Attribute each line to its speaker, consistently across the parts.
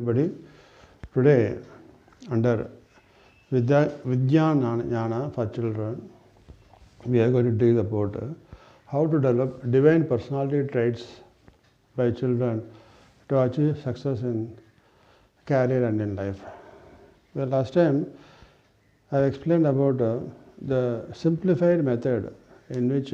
Speaker 1: everybody. Today, under Vijnana for children, we are going to deal about how to develop divine personality traits by children to achieve success in career and in life. Well, last time I explained about the simplified method in which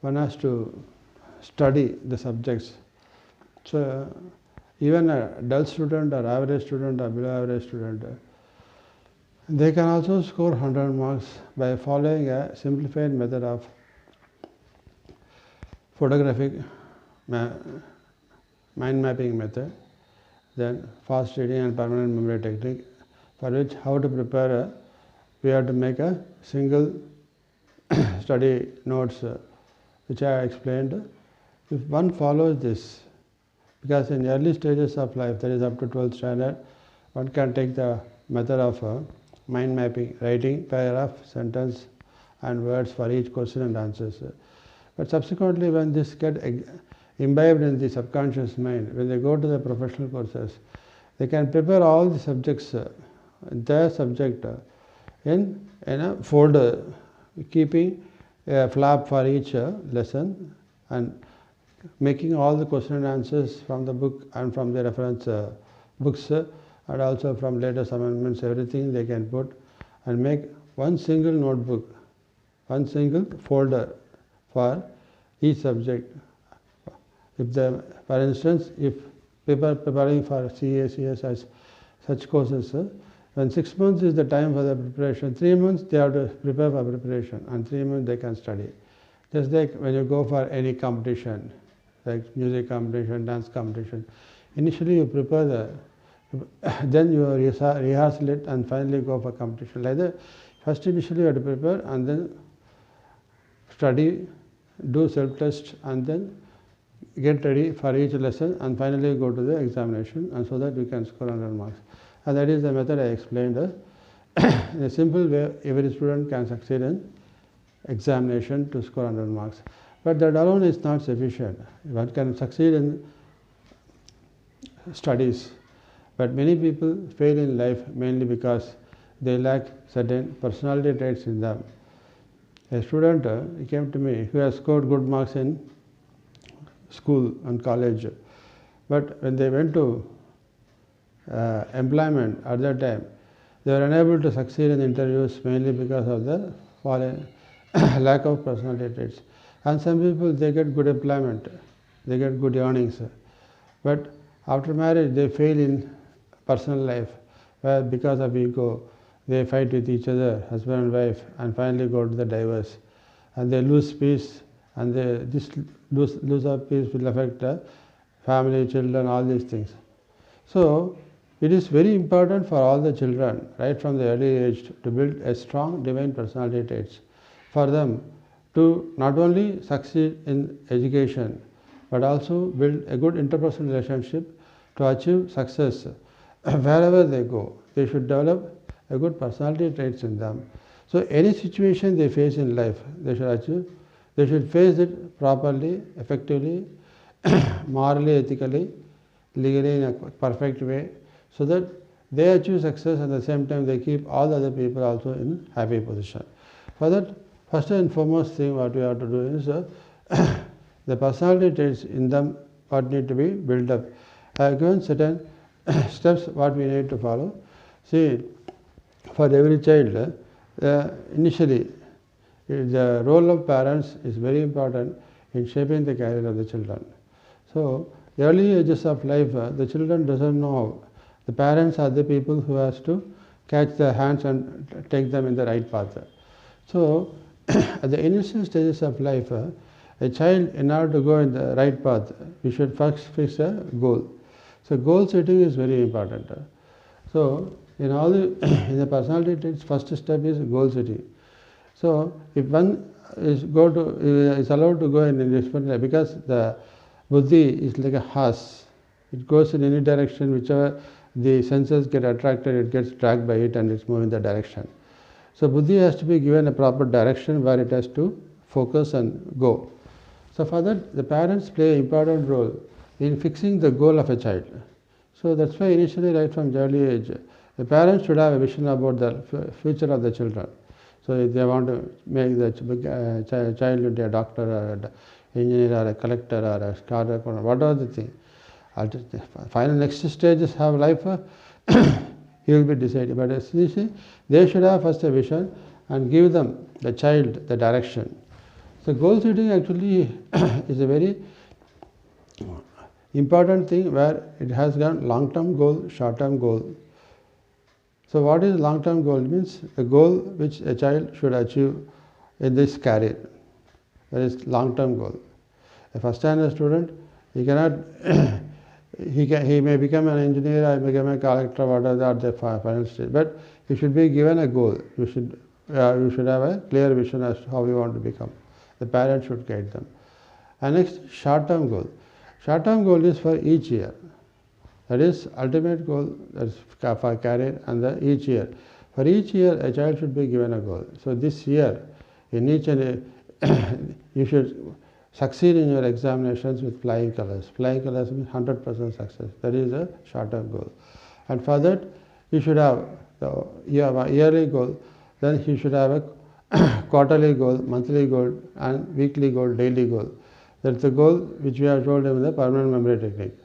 Speaker 1: one has to study the subjects. So even a dull student or average student or below average student, they can also score 100 marks by following a simplified method of photographic mind mapping method, then fast reading and permanent memory technique, for which how to prepare we have to make a single study notes which I explained. If one follows this, because in early stages of life, that is up to 12th standard, one can take the method of mind mapping, writing paragraph, sentence and words for each question and answers. But subsequently, when this get imbibed in the subconscious mind, when they go to the professional courses, they can prepare all the subjects, their subject in a folder, keeping a flap for each lesson and making all the question and answers from the book and from the reference books and also from latest amendments, everything they can put and make one single notebook, one single folder for each subject. For instance, if people are preparing for CA, CS, such courses, when 6 months is the time for the preparation, 3 months they have to prepare for preparation and 3 months they can study. Just like when you go for any competition, like music competition, dance competition, initially you prepare then you rehearsal it and finally go for competition. Like that, first initially you have to prepare and then study, do self-test and then get ready for each lesson and finally go to the examination, and so that you can score 100 marks. And that is the method I explained. In a simple way, every student can succeed in examination to score 100 marks. But that alone is not sufficient. One can succeed in studies, but many people fail in life mainly because they lack certain personality traits in them. A student he came to me who has scored good marks in school and college, but when they went to employment at that time, they were unable to succeed in interviews mainly because of the lack of personality traits. And some people, they get good employment, they get good earnings, but after marriage they fail in personal life, where because of ego they fight with each other, husband and wife, and finally go to the divorce, and they lose peace, and this lose of peace will affect family, children, all these things. So it is very important for all the children, right from the early age, to build a strong divine personality traits for them to not only succeed in education, but also build a good interpersonal relationship to achieve success wherever they go. They should develop a good personality traits in them. So any situation they face in life, they should achieve. They should face it properly, effectively, morally, ethically, legally in a perfect way, so that they achieve success and at the same time they keep all the other people also in happy position. For that, first and foremost thing what we have to do is the personality traits in them what need to be built up. I have given certain steps what we need to follow. See, for every child, initially the role of parents is very important in shaping the career of the children. So, early ages of life, the children doesn't know. The parents are the people who has to catch their hands and take them in the right path. So, at the initial stages of life, a child, in order to go in the right path, we should first fix a goal. So, goal setting is very important. So, in all the in the personality traits, first step is goal setting. So, if one is allowed to go in a different way, because the buddhi is like a horse, it goes in any direction, whichever the senses get attracted, it gets dragged by it and it's moving the direction. So buddhi has to be given a proper direction where it has to focus and go. So for that, the parents play an important role in fixing the goal of a child. So that's why initially, right from the early age, the parents should have a vision about the future of the children. So if they want to make the child into a doctor or an engineer or a collector or a scholar, whatever the thing, final next stages of life, he will be decided. But you see, they should have first a vision and give them, the child, the direction. So goal setting actually is a very important thing where it has got long-term goal, short-term goal. So what is long-term goal? It means a goal which a child should achieve in this career. That is long-term goal. A first-standard student, he cannot, he may become an engineer or become a collector, whatever at the final stage. But he should be given a goal. You should have a clear vision as to how you want to become. The parents should guide them. And next, short-term goal. Short-term goal is for each year. That is ultimate goal, that is for career, and each year. For each year, a child should be given a goal. So this year, in each and you should succeed in your examinations with flying colors. Flying colors means 100% success. That is a short-term goal. And for that, you should have a yearly goal. Then he should have a quarterly goal, monthly goal, and weekly goal, daily goal. That's the goal which we have told him in the permanent memory technique.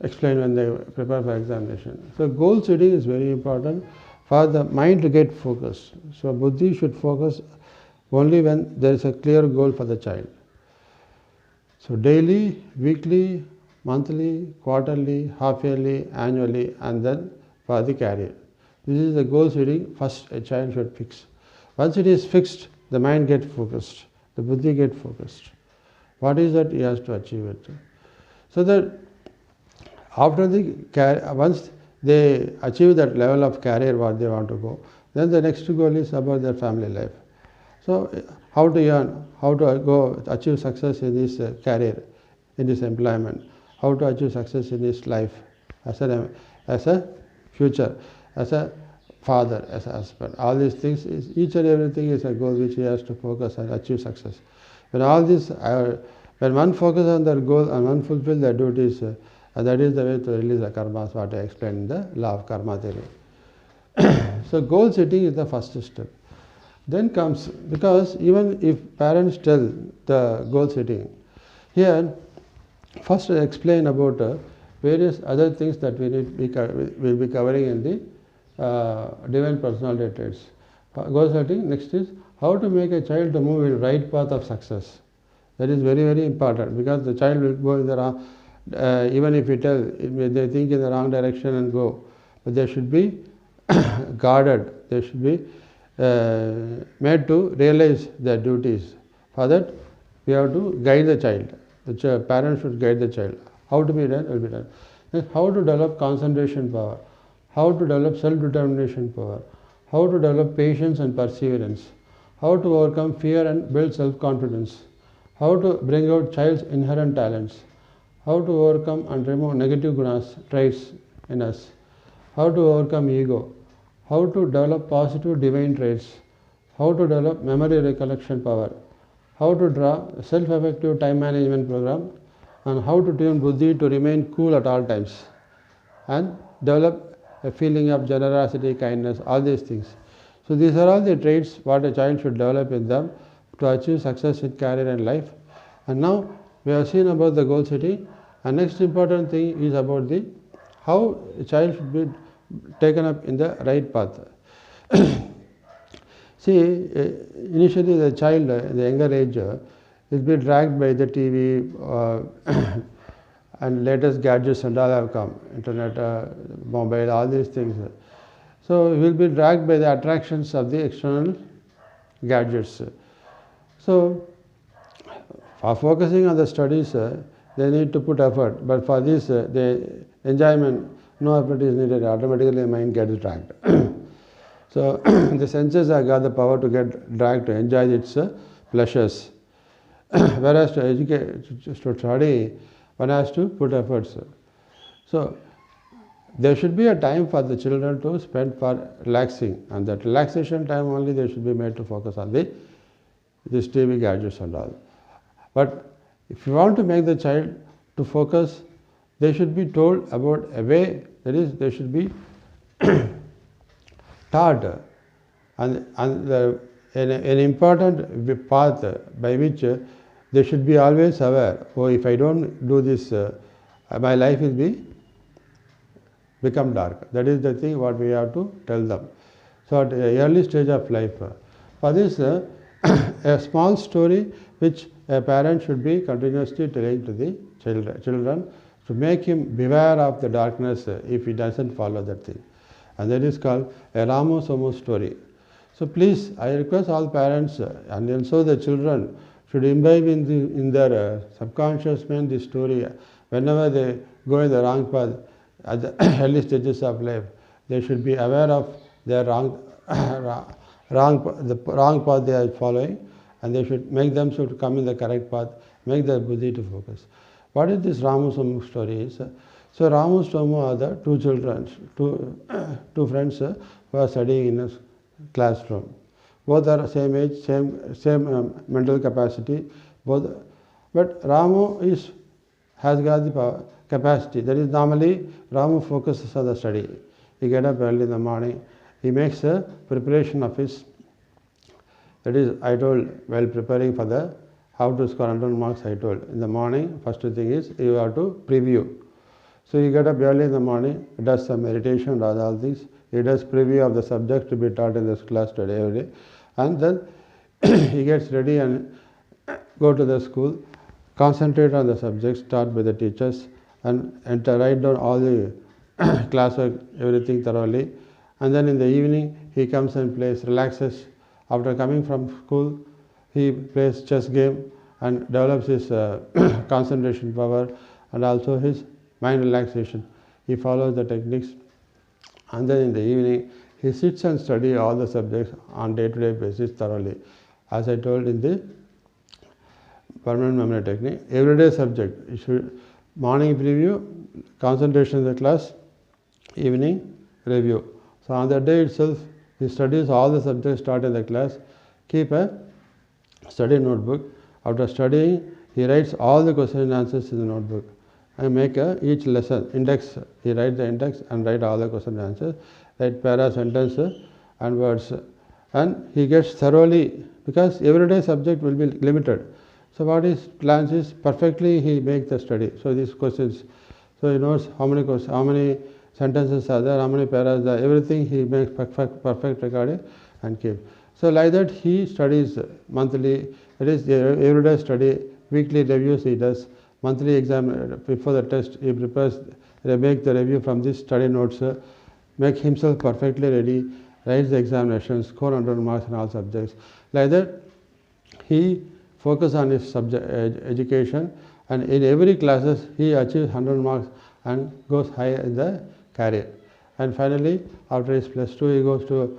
Speaker 1: Explain when they prepare for examination. So goal setting is very important for the mind to get focused. So buddhi should focus only when there is a clear goal for the child. So daily, weekly, monthly, quarterly, half-yearly, annually, and then for the career. This is the goal setting first a child should fix. Once it is fixed, the mind gets focused, the buddhi gets focused. What is that he has to achieve it? So that after once they achieve that level of career what they want to go, then the next goal is about their family life. So how to earn, how to go achieve success in this career, in this employment, how to achieve success in this life as a future, as a father, as a husband. All these things, each and everything is a goal which he has to focus and achieve success. When all this, when one focuses on their goal and one fulfills their duties, that is the way to release the karmas, what I explained in the law of karma theory. So goal setting is the first step. Then comes, because even if parents tell the goal setting, here first I explain about various other things that we will be covering in the divine personality traits. Goal setting, next is how to make a child to move in the right path of success. That is very, very important, because the child will go in the wrong, even if you tell, they think in the wrong direction and go, but they should be guarded, they should be made to realize their duties. For that, we have to guide the child. The parents should guide the child. How to be done will be done. Then how to develop concentration power, how to develop self-determination power, how to develop patience and perseverance, how to overcome fear and build self-confidence, how to bring out child's inherent talents, how to overcome and remove negative gunas, traits in us, how to overcome ego, how to develop positive divine traits, how to develop memory recollection power, how to draw a self-effective time management program, and how to tune buddhi to remain cool at all times, and develop a feeling of generosity, kindness, all these things. So these are all the traits what a child should develop in them to achieve success in career and life. And now we have seen about the goal setting, and next important thing is about the how a child should be taken up in the right path. See, initially the child, the younger age, will be dragged by the TV and latest gadgets and all have come, internet, mobile, all these things. So he will be dragged by the attractions of the external gadgets. So for focusing on the studies, they need to put effort, but for this, the enjoyment, no effort is needed, automatically the mind gets dragged. So the senses have got the power to get dragged to enjoy its pleasures. Whereas to educate, to study, one has to put efforts. So there should be a time for the children to spend for relaxing, and that relaxation time only they should be made to focus on this TV gadgets and all. But if you want to make the child to focus they should be told about a way, that is, they should be taught an important path by which they should be always aware. Oh, if I don't do this, my life will become dark. That is the thing what we have to tell them. So at the early stage of life, for this, a small story which a parent should be continuously telling to the children to make him beware of the darkness if he doesn't follow that thing. And that is called a Ramu Somu story. So please, I request all parents and also the children should imbibe in their subconscious mind this story. Whenever they go in the wrong path at the early stages of life, they should be aware of their wrong path they are following, and they should make them to come in the correct path, make their buddhi to focus. What is this Ramu Somu story is? So Ramu and Somu are the two children, two friends who are studying in a classroom. Both are same age, same mental capacity. Both, but Ramu has got the capacity. That is, normally Ramu focuses on the study. He get up early in the morning. He makes a preparation of his. That is, I told while preparing for the how to score 100 marks. I told in the morning, first thing is you have to preview. So he get up early in the morning, does some meditation, does all things. He does preview of the subject to be taught in this class today every day, and then he gets ready and go to the school, concentrate on the subjects taught by the teachers, and write down all the classwork, everything thoroughly. And then in the evening he comes and plays, relaxes. After coming from school, he plays chess game and develops his concentration power and also his mind relaxation. He follows the techniques, and then in the evening he sits and studies all the subjects on day-to-day basis thoroughly. As I told in the permanent memory technique, everyday subject, you should morning preview, concentration in the class, evening review. So on that day itself, he studies all the subjects taught in the class, keep a study notebook. After studying, he writes all the question and answers in the notebook and make each lesson index. He writes the index and write all the question and answers, write para, sentence and words. And he gets thoroughly, because everyday subject will be limited. So what his plans is perfectly he makes the study. So these questions, so he knows how many questions, how many sentences are there, how many paras are there, everything he makes perfect recording and keep. So like that he studies monthly, it is everyday study, weekly reviews he does, monthly exam before the test he prepares, make the review from this study notes, make himself perfectly ready, writes the examinations, score 100 marks in all subjects. Like that he focuses on his subject education, and in every classes he achieves 100 marks and goes high in the career. And finally, after his plus 2, he goes to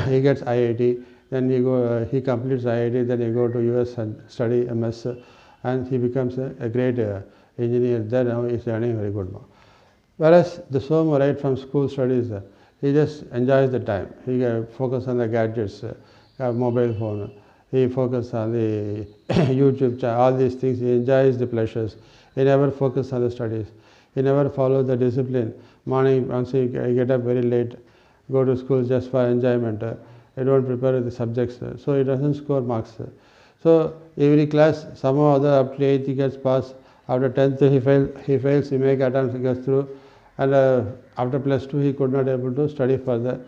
Speaker 1: he gets IIT. Then he completes IIT. Then he go to US and study MS, and he becomes a great engineer. Then now he is earning very good marks. Whereas the Somu, right from school studies, he just enjoys the time. He focuses on the gadgets, mobile phone. He focuses on the YouTube channel, all these things. He enjoys the pleasures. He never focuses on the studies. He never follows the discipline. Morning, once he get up very late, go to school just for enjoyment. He don't prepare the subjects, so he doesn't score marks. So every class, somehow or other, up to 8th he gets passed. After 10th he fails, he make attempts, he gets through. And after plus 2 he could not able to study further.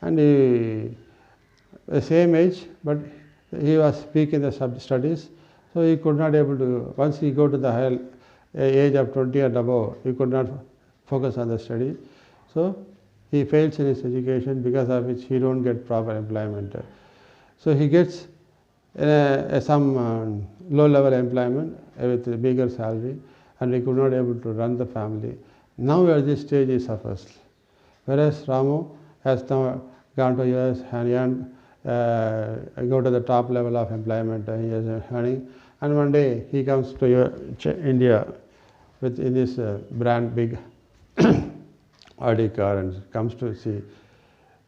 Speaker 1: And he, the same age, but he was weak in the studies, so he could not able to, once he go to the higher age of 20 and above, he could not focus on the study. So he fails in his education, because of which he don't get proper employment. So he gets some low-level employment with a bigger salary, and he could not able to run the family. Now at this stage he suffers. Whereas Ramu has now gone to US and go to the top level of employment. He is earning, and one day he comes to India with in this brand big Audi car, and comes to see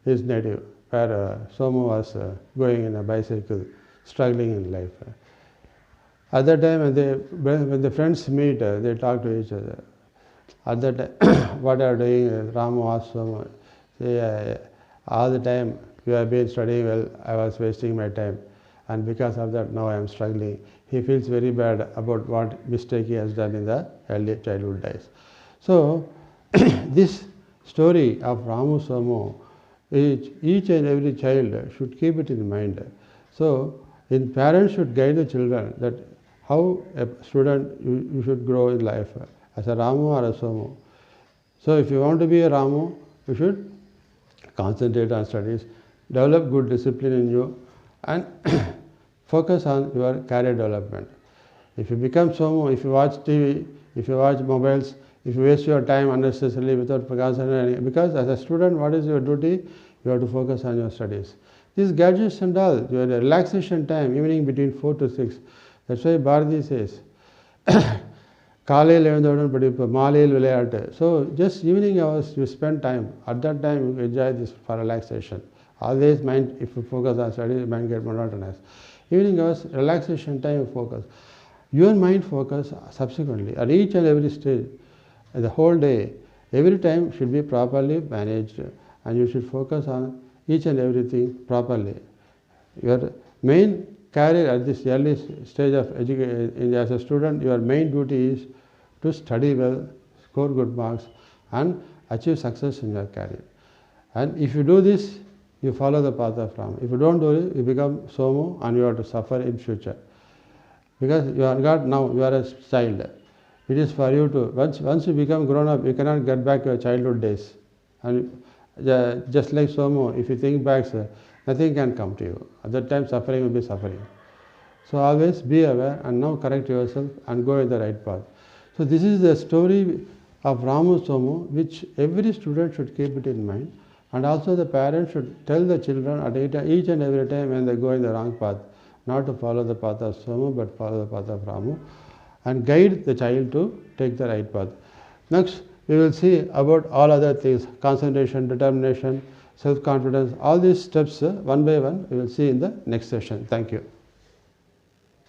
Speaker 1: his native, where Somu was going in a bicycle, struggling in life. At that time, when the friends meet, they talk to each other. At that time, what are you doing? Ramu asked Somu, say, all the time you have been studying well, I was wasting my time, and because of that now I am struggling. He feels very bad about what mistake he has done in the early childhood days. So this story of Ramu Somu, each and every child should keep it in mind. So parents should guide the children that how a student you should grow in life as a Ramu or a Somu. So if you want to be a Ramu, you should concentrate on studies, develop good discipline in you, and focus on your career development. If you become Somu, if you watch TV, if you watch mobiles, if you waste your time unnecessarily without concentrating, because as a student, what is your duty? You have to focus on your studies. These gadgets and all, your relaxation time, evening between 4 to 6. That's why Bharati says, காலையில் எழுந்தவுடன் படிப்பு மாலையில் விளையாட்டு. So just evening hours you spend time. At that time you enjoy this for relaxation. Always mind, if you focus on studies, mind get monotonous. Evening hours, relaxation time, you focus. Your mind focus subsequently at each and every stage. The whole day, every time should be properly managed, and you should focus on each and everything properly. Your main career at this early stage of education, as a student, your main duty is to study well, score good marks, and achieve success in your career. And if you do this, you follow the path of Rama. If you don't do it, you become Somu and you have to suffer in future. Because you are God now, you are a child. It is for you to, once you become grown up, you cannot get back your childhood days. And just like Somu, if you think back, nothing can come to you. At that time, suffering will be suffering. So always be aware and now correct yourself and go in the right path. So this is the story of Ramu Somu, which every student should keep it in mind. And also the parents should tell the children at each and every time when they go in the wrong path, not to follow the path of Somu, but follow the path of Ramu, and guide the child to take the right path. Next, we will see about all other things, concentration, determination, self-confidence, all these steps one by one we will see in the next session. Thank you.